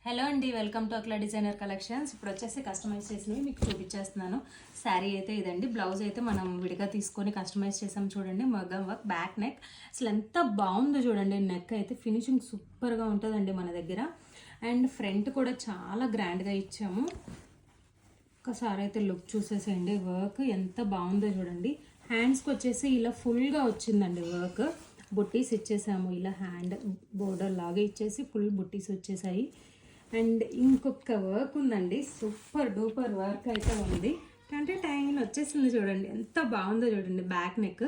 Hello అండి, welcome to అక్లా designer collections. ఇప్పుడు వచ్చేసి కస్టమైజ్ చేసినవి మీకు చూపించేస్తున్నాను. శారీ అయితే ఇదండి, బ్లౌజ్ అయితే మనం విడిగా తీసుకొని కస్టమైజ్ చేసాం. చూడండి, మగ్గం వర్క్, బ్యాక్ నెక్ అసలు ఎంత బాగుందో చూడండి. నెక్ అయితే ఫినిషింగ్ సూపర్గా ఉంటుందండి మన దగ్గర. అండ్ ఫ్రంట్ కూడా చాలా గ్రాండ్గా ఇచ్చాము. ఒకసారి అయితే లుక్ చూసేసేయండి, వర్క్ ఎంత బాగుందో చూడండి. హ్యాండ్స్కి వచ్చేసి ఇలా ఫుల్గా వచ్చిందండి వర్క్. బుట్టీస్ ఇచ్చేసాము, ఇలా హ్యాండ్ బోర్డర్ లాగా ఇచ్చేసి ఫుల్ బుట్టీస్ వచ్చేసాయి. అండ్ ఇంకొక వర్క్ ఉందండి, సూపర్ డూపర్ వర్క్ అయితే ఉంది. అంటే టైం వచ్చేసింది చూడండి, ఎంత బాగుందో చూడండి. Back neck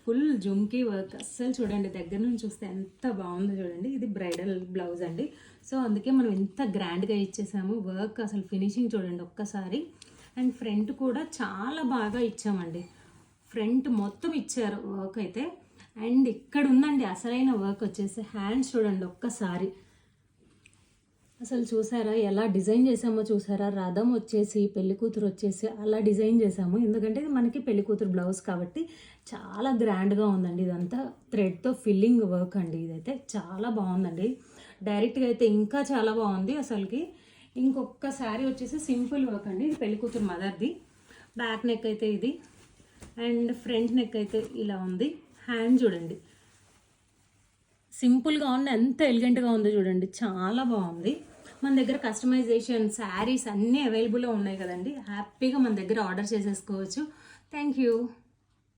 full jhumki work, అస్సలు చూడండి దగ్గర నుంచి చూస్తే ఎంత బాగుందో చూడండి. ఇది బ్రైడల్ బ్లౌజ్ అండి, సో అందుకే మనం ఎంత గ్రాండ్గా ఇచ్చేసాము. వర్క్ అసలు ఫినిషింగ్ చూడండి ఒక్కసారి. అండ్ ఫ్రంట్ కూడా చాలా బాగా ఇచ్చామండి, ఫ్రంట్ మొత్తం ఇచ్చారు వర్క్ అయితే. అండ్ ఇక్కడ ఉందండి అసలైన వర్క్ వచ్చేసి, హ్యాండ్స్ చూడండి ఒక్కసారి. అసలు చూసారా ఎలా డిజైన్ చేసామో చూసారా. రథం వచ్చేసి పెళ్లి కూతురు వచ్చేసి అలా డిజైన్ చేసాము, ఎందుకంటే ఇది మనకి పెళ్లి కూతురు బ్లౌజ్ కాబట్టి చాలా గ్రాండ్గా ఉందండి. ఇదంతా థ్రెడ్తో ఫిల్లింగ్ వర్క్ అండి, ఇదైతే చాలా బాగుందండి. డైరెక్ట్గా అయితే ఇంకా చాలా బాగుంది అసలుకి. ఇంకొక శారీ వచ్చేసి సింపుల్ వర్క్ అండి, ఇది పెళ్లి కూతురు మదర్ది. బ్యాక్ నెక్ అయితే ఇది, అండ్ ఫ్రంట్ నెక్ అయితే ఇలా ఉంది. హ్యాండ్ చూడండి సింపుల్గా ఉంది, ఎంత ఎలిగెంట్గా ఉందో చూడండి, చాలా బాగుంది. మన దగ్గర కస్టమైజేషన్ శారీస్ అన్నీ అవైలబుల్లో ఉన్నాయి కదండి. హ్యాపీగా మన దగ్గర ఆర్డర్ చేసేసుకోవచ్చు. Thank you.